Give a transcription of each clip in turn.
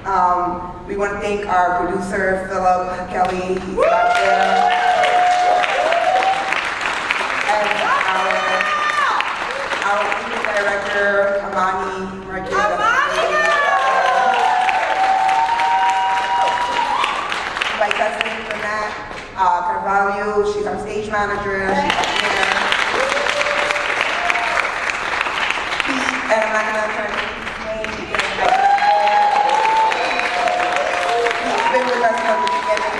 We want to thank our producer, Philip Kelly, he's back there. And our music director, Amani Marquez. My cousin, Lynette Carvalho, she's our stage manager, she's up here. And I'm not going to try to keep his name because he's been with us from the beginning,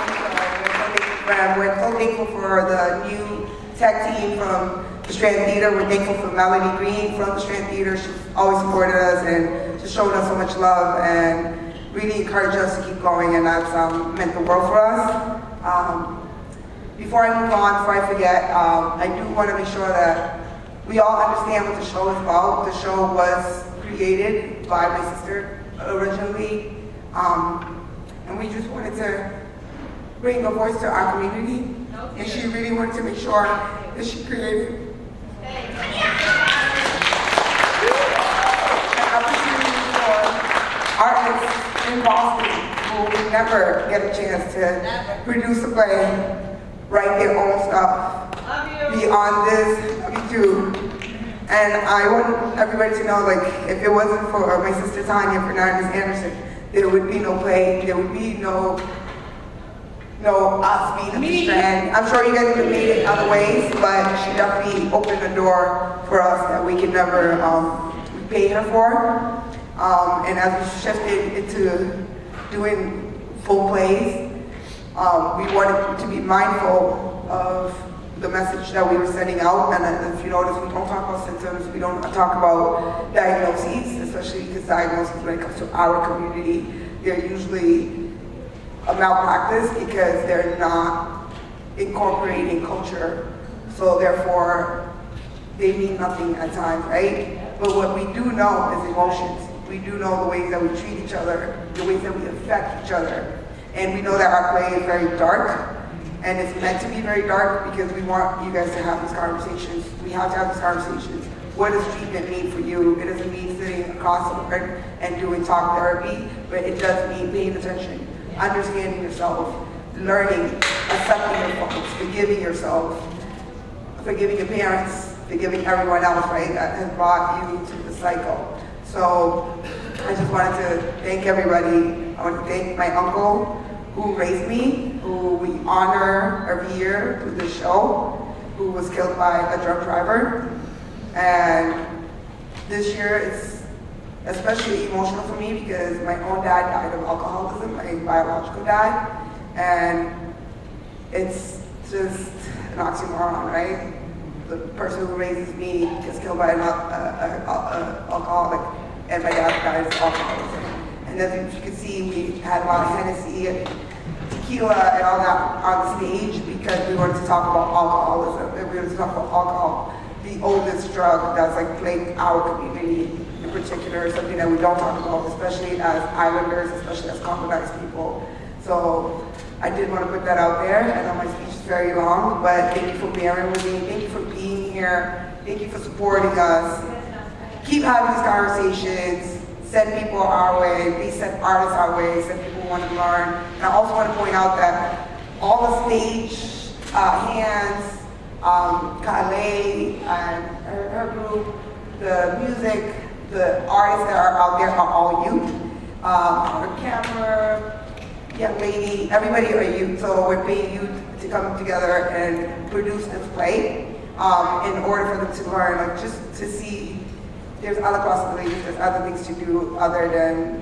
so we're so thankful for the new tech team from the Strand Theater. We're thankful for Melanie Green from the Strand Theater. She's always supported us and just showed us so much love and really encouraged us to keep going, and that's meant the world for us. Before I move on, before I forget, I do want to make sure that we all understand what the show is about. The show was created by my sister originally, and we just wanted to bring a voice to our community, and she really wanted to make sure that she created an opportunity for artists in Boston who would never get a chance to produce a play, write their own stuff, beyond this, me too. And I want everybody to know, like, if it wasn't for my sister Tanya Fernandez Anderson, there would be no play, there would be no us being at the Strand. I'm sure you guys could have made it other ways, but she definitely opened the door for us that we could never pay her for. And as we shifted into doing full plays, we wanted to be mindful of the message that we were sending out. And if you notice, we don't talk about symptoms, we don't talk about diagnoses, especially because diagnoses, when it comes to our community, they're usually a malpractice because they're not incorporating culture. So therefore, they mean nothing at times, right? But what we do know is emotions. We do know the ways that we treat each other, the ways that we affect each other. And we know that our play is very dark, and it's meant to be very dark because we want you guys to have these conversations. We have to have these conversations. What does treatment mean for you? It doesn't mean sitting across the board and doing talk therapy, but it does mean paying attention, understanding yourself, learning, accepting your faults, forgiving yourself, forgiving your parents, forgiving everyone else, right, that has brought you to the cycle. So I just wanted to thank everybody. I want to thank my uncle who raised me, who we honor every year through this show, who was killed by a drunk driver. And this year it's especially emotional for me because my own dad died of alcoholism, my biological dad. And it's just an oxymoron, right? The person who raises me gets killed by an alcoholic, and my dad dies of alcoholism. And as you can see, we had a lot of Hennessy and tequila and all that on stage because we wanted to talk about alcoholism, and we wanted to talk about alcohol, the oldest drug that's like plagued our community in particular, something that we don't talk about, especially as islanders, especially as colonized people. So I did want to put that out there. I know my speech is very long, but thank you for bearing with me. Thank you for being here. Thank you for supporting us. Keep having these conversations. Send people our way. Please send artists our way. Send people who want to learn. And I also want to point out that all the stage hands, Kale and her group, the music, the artists that are out there are all youth. Our camera, young lady, everybody are youth, so we're paying youth to come together and produce this play in order for them to learn, like just to see there's other possibilities, there's other things to do other than,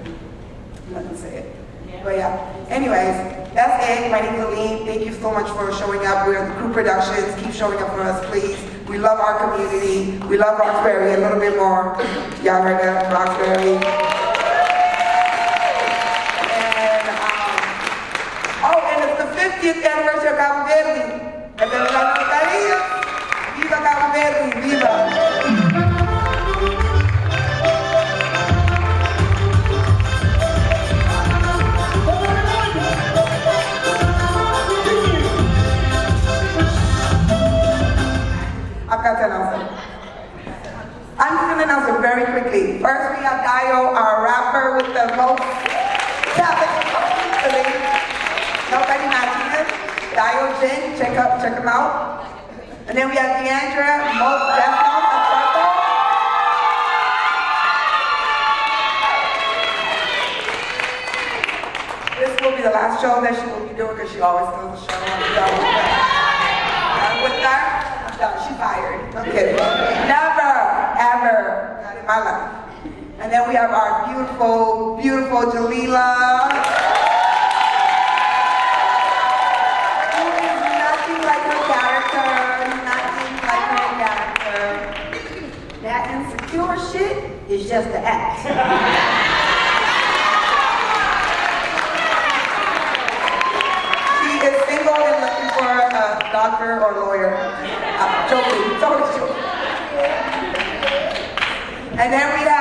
let me say it. Yeah. But yeah, anyways, that's it. My name is Aline. Thank you so much for showing up. We're the Crew Productions. Keep showing up for us, please. We love our community. We love Roxbury a little bit more. Y'all heard that? Roxbury. And it's the 50th anniversary of Cabo Verde. Viva Cabo Verde, viva! I've got to announce it. I'm just going to announce it very quickly. First, we have Dio, our Diogen, check them out. And then we have Deandra Moldesno of Purple. This will be the last show that she will be doing because she always does the show. With that, I'm done. She fired. I'm kidding. Never, ever, not in my life. And then we have our beautiful, beautiful Jalila. Who is nothing like her character. Nothing like her character. That insecure shit is just the act. She is single and looking for a doctor or lawyer. Joking. Totally joking. And then we have